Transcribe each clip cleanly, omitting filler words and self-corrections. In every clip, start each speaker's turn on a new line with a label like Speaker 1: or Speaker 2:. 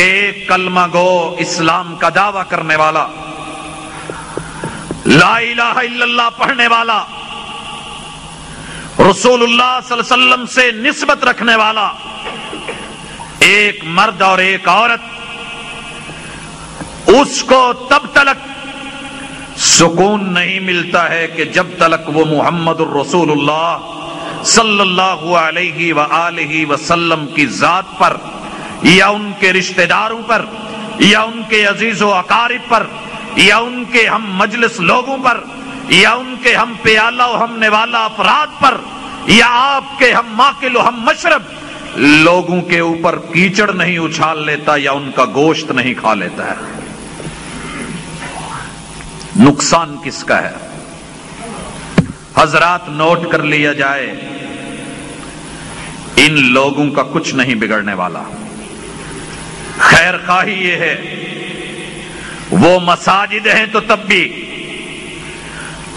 Speaker 1: کہ ایک کلمہ گو اسلام کا دعویٰ کرنے والا، لا الہ الا اللہ پڑھنے والا، رسول اللہ صلی اللہ علیہ وسلم سے نسبت رکھنے والا ایک مرد اور ایک عورت، اس کو تب تلک سکون نہیں ملتا ہے کہ جب تلک وہ محمد الرسول اللہ صلی اللہ علیہ وآلہ وسلم کی ذات پر یا ان کے رشتہ داروں پر یا ان کے عزیز و اقارب پر یا ان کے ہم مجلس لوگوں پر یا ان کے ہم پیالہ و ہم نوالا افراد پر یا آپ کے ہم ماکل و ہم مشرب لوگوں کے اوپر کیچڑ نہیں اچھال لیتا یا ان کا گوشت نہیں کھا لیتا ہے۔ نقصان کس کا ہے؟ حضرات نوٹ کر لیا جائے، ان لوگوں کا کچھ نہیں بگڑنے والا۔ خیر خواہی یہ ہے، وہ مساجد ہیں تو تب بھی،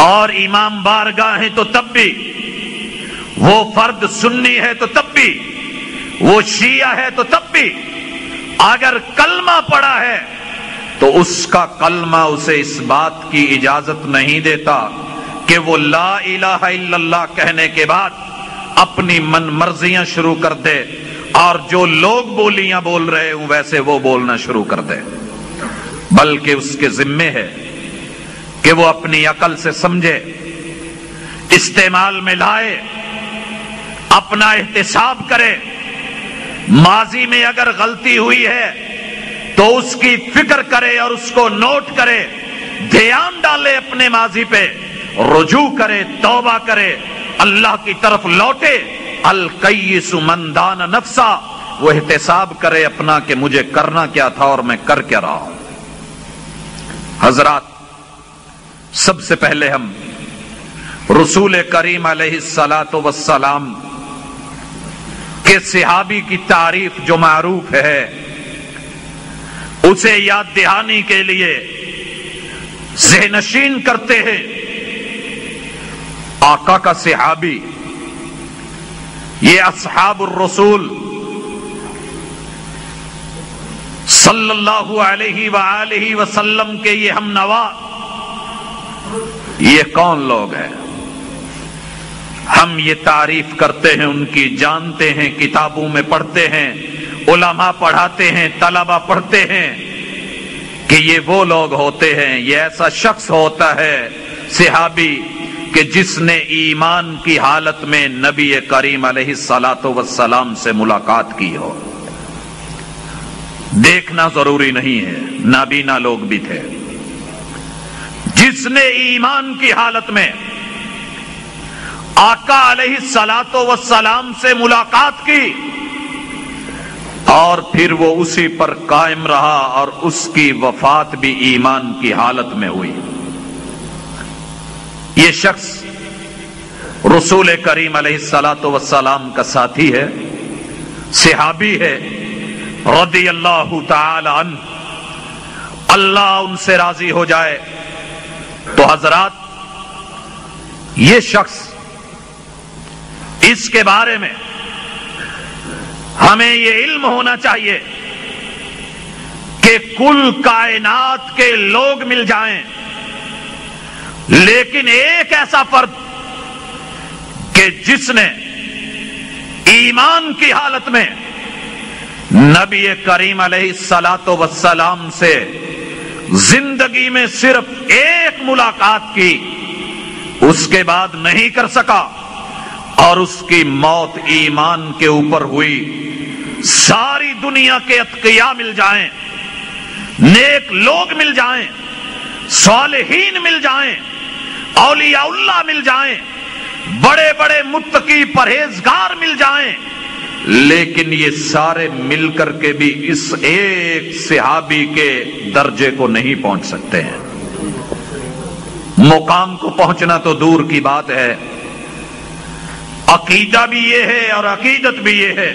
Speaker 1: اور امام بارگاہ ہیں تو تب بھی، وہ فرد سنی ہے تو تب بھی، وہ شیعہ ہے تو تب بھی، اگر کلمہ پڑا ہے تو اس کا کلمہ اسے اس بات کی اجازت نہیں دیتا کہ وہ لا الہ الا اللہ کہنے کے بعد اپنی من مرضیاں شروع کر دے اور جو لوگ بولیاں بول رہے ہوں ویسے وہ بولنا شروع کر دے، بلکہ اس کے ذمے ہے کہ وہ اپنی عقل سے سمجھے، استعمال میں لائے، اپنا احتساب کرے، ماضی میں اگر غلطی ہوئی ہے تو اس کی فکر کرے اور اس کو نوٹ کرے، دھیان ڈالے اپنے ماضی پہ، رجوع کرے، توبہ کرے، اللہ کی طرف لوٹے۔ القیس من دان نفسا، وہ احتساب کرے اپنا کہ مجھے کرنا کیا تھا اور میں کر کیا رہا ہوں۔ حضرات، سب سے پہلے ہم رسول کریم علیہ الصلاۃ والسلام کے صحابی کی تعریف جو معروف ہے اسے یاد دہانی کے لیے ذہن نشین کرتے ہیں۔ آقا کا صحابی، یہ اصحاب الرسول صلی اللہ علیہ وآلہ وسلم کے یہ ہم نوا، یہ کون لوگ ہیں؟ ہم یہ تعریف کرتے ہیں، ان کی جانتے ہیں، کتابوں میں پڑھتے ہیں، علماء پڑھاتے ہیں، طلبہ پڑھتے ہیں کہ یہ وہ لوگ ہوتے ہیں، یہ ایسا شخص ہوتا ہے صحابی کہ جس نے ایمان کی حالت میں نبی کریم علیہ الصلاۃ والسلام سے ملاقات کی ہو۔ دیکھنا ضروری نہیں ہے، نابینا لوگ بھی تھے۔ جس نے ایمان کی حالت میں آقا علیہ الصلاۃ والسلام سے ملاقات کی اور پھر وہ اسی پر قائم رہا اور اس کی وفات بھی ایمان کی حالت میں ہوئی، یہ شخص رسول کریم علیہ الصلاۃ والسلام کا ساتھی ہے، صحابی ہے، رضی اللہ تعالی عنہ، اللہ ان سے راضی ہو جائے۔ تو حضرات، یہ شخص، اس کے بارے میں ہمیں یہ علم ہونا چاہیے کہ کل کائنات کے لوگ مل جائیں لیکن ایک ایسا فرد کہ جس نے ایمان کی حالت میں نبی کریم علیہ الصلاۃ والسلام سے زندگی میں صرف ایک ملاقات کی، اس کے بعد نہیں کر سکا اور اس کی موت ایمان کے اوپر ہوئی۔ ساری دنیا کے اتقیاء مل جائیں، نیک لوگ مل جائیں، صالحین مل جائیں، اولیاء اللہ مل جائیں، بڑے بڑے متقی پرہیزگار مل جائیں، لیکن یہ سارے مل کر کے بھی اس ایک صحابی کے درجے کو نہیں پہنچ سکتے ہیں۔ مقام کو پہنچنا تو دور کی بات ہے، عقیدہ بھی یہ ہے اور عقیدت بھی یہ ہے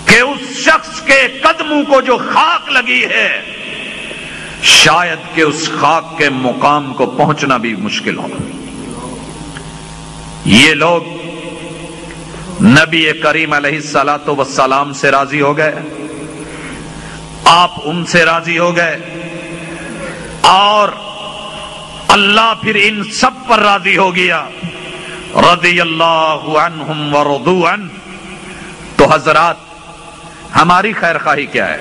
Speaker 1: کہ اس شخص کے قدموں کو جو خاک لگی ہے شاید کہ اس خاک کے مقام کو پہنچنا بھی مشکل ہو۔ یہ لوگ نبی کریم علیہ الصلاۃ والسلام سے راضی ہو گئے، آپ ان سے راضی ہو گئے اور اللہ پھر ان سب پر راضی ہو گیا، رضی اللہ عنہم ورضوا عنہ۔ تو حضرات، ہماری خیر خواہی کیا ہے؟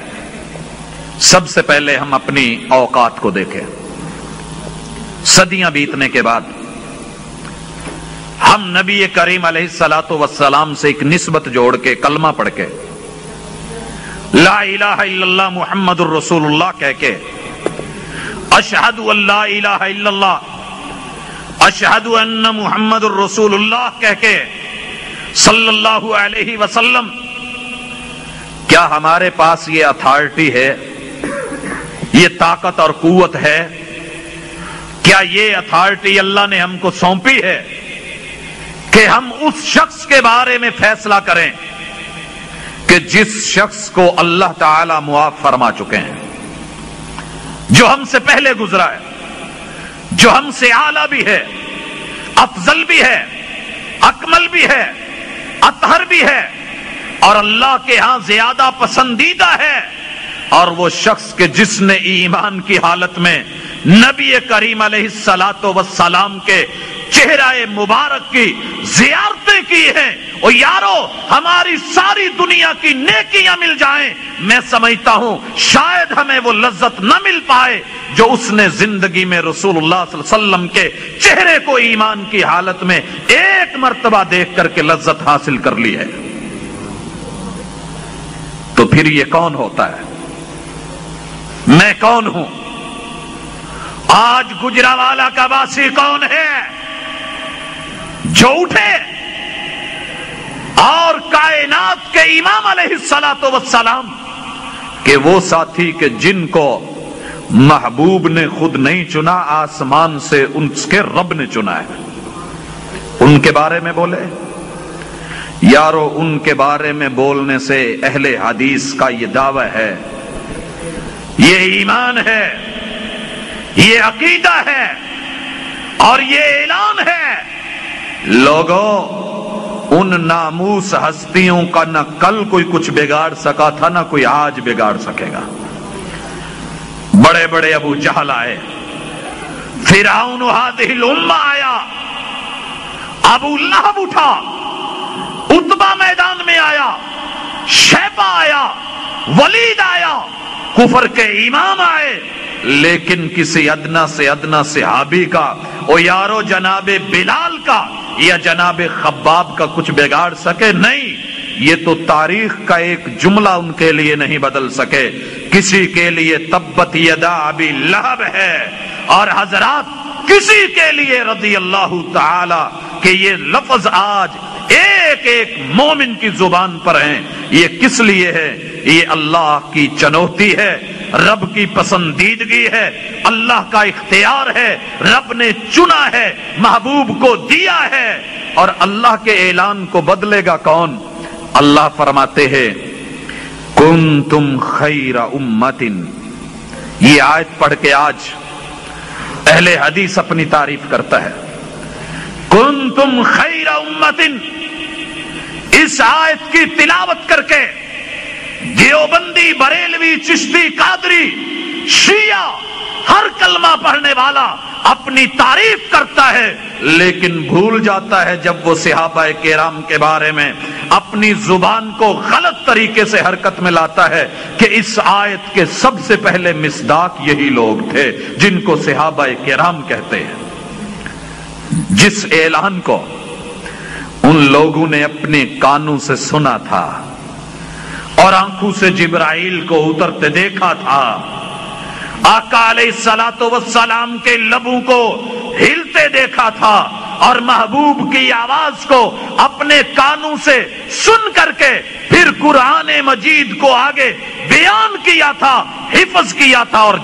Speaker 1: سب سے پہلے ہم اپنی اوقات کو دیکھیں۔ صدیاں بیتنے کے بعد ہم نبی کریم علیہ الصلوۃ والسلام سے ایک نسبت جوڑ کے کلمہ پڑھ کے لا الہ الا اللہ محمد الرسول اللہ کہہ کے اشہد ان لا الہ الا اللہ اشہد ان محمد الرسول اللہ کہہ کے صلی اللہ علیہ وسلم، کیا ہمارے پاس یہ اتھارٹی ہے، یہ طاقت اور قوت ہے؟ کیا یہ اتھارٹی اللہ نے ہم کو سونپی ہے کہ ہم اس شخص کے بارے میں فیصلہ کریں کہ جس شخص کو اللہ تعالی معاف فرما چکے ہیں، جو ہم سے پہلے گزرا ہے، جو ہم سے اعلیٰ بھی ہے، افضل بھی ہے، اکمل بھی ہے، اطہر بھی ہے، اور اللہ کے ہاں زیادہ پسندیدہ ہے، اور وہ شخص کے جس نے ایمان کی حالت میں نبی کریم علیہ الصلوۃ والسلام کے چہرہ مبارک کی زیارتیں کی ہیں۔ اور یارو، ہماری ساری دنیا کی نیکیاں مل جائیں، میں سمجھتا ہوں شاید ہمیں وہ لذت نہ مل پائے جو اس نے زندگی میں رسول اللہ صلی اللہ علیہ وسلم کے چہرے کو ایمان کی حالت میں ایک مرتبہ دیکھ کر کے لذت حاصل کر لی ہے۔ تو پھر یہ کون ہوتا ہے؟ میں کون ہوں؟ آج گجرانوالہ کا واسی کون ہے جو اٹھے اور کائنات کے امام علیہ الصلوۃ والسلام کہ وہ ساتھی کہ جن کو محبوب نے خود نہیں چنا، آسمان سے ان کے رب نے چنا ہے، ان کے بارے میں بولے؟ یارو، ان کے بارے میں بولنے سے اہل حدیث کا یہ دعویٰ ہے، یہ ایمان ہے، یہ عقیدہ ہے اور یہ اعلان ہے۔ لوگوں، ان ناموس ہستیوں کا نہ کل کوئی کچھ بگاڑ سکا تھا، نہ کوئی آج بگاڑ سکے گا۔ بڑے بڑے ابو جہل آئے، فرعون هذه الامہ آیا، ابو لہب اٹھا، عتبہ میدان میں آیا، شیبہ آیا، ولید آیا، کفر کے امام آئے، لیکن کسی ادنا سے ادنا صحابی کا، او یارو جناب بلال کا یا جناب خباب کا کچھ بگاڑ سکے؟ نہیں۔ یہ تو تاریخ کا ایک جملہ ان کے لیے نہیں بدل سکے۔ کسی کے لیے تبت یدا ابی لہب ہے، اور حضرات کسی کے لیے رضی اللہ تعالی کہ یہ لفظ آج ایک ایک مومن کی زبان پر ہیں۔ یہ کس لیے ہے؟ یہ اللہ کی چنوتی ہے، رب کی پسندیدگی ہے، اللہ کا اختیار ہے، رب نے چنا ہے، محبوب کو دیا ہے، اور اللہ کے اعلان کو بدلے گا کون؟ اللہ فرماتے ہیں کنتم خیر امت۔ یہ آیت پڑھ کے آج اہل حدیث اپنی تعریف کرتا ہے، کنتم خیر امت۔ اس آیت کی تلاوت کر کے دیوبندی، بریلوی، چشتی، قادری، شیعہ، ہر کلمہ پڑھنے والا اپنی تعریف کرتا ہے، لیکن بھول جاتا ہے جب وہ صحابہ کرام کے بارے میں اپنی زبان کو غلط طریقے سے حرکت میں لاتا ہے کہ اس آیت کے سب سے پہلے مصداق یہی لوگ تھے جن کو صحابہ کرام کہتے ہیں، جس اعلان کو ان لوگوں نے اپنے کانوں سے سنا تھا اور آنکھوں سے جبرائیل کو اترتے دیکھا تھا، آقا علیہ الصلوۃ والسلام کے لبوں کو ہلتے دیکھا تھا، اور محبوب کی آواز کو اپنے کانوں سے سن کر کے پھر قرآن مجید کو آگے بیان کیا تھا، حفظ کیا تھا اور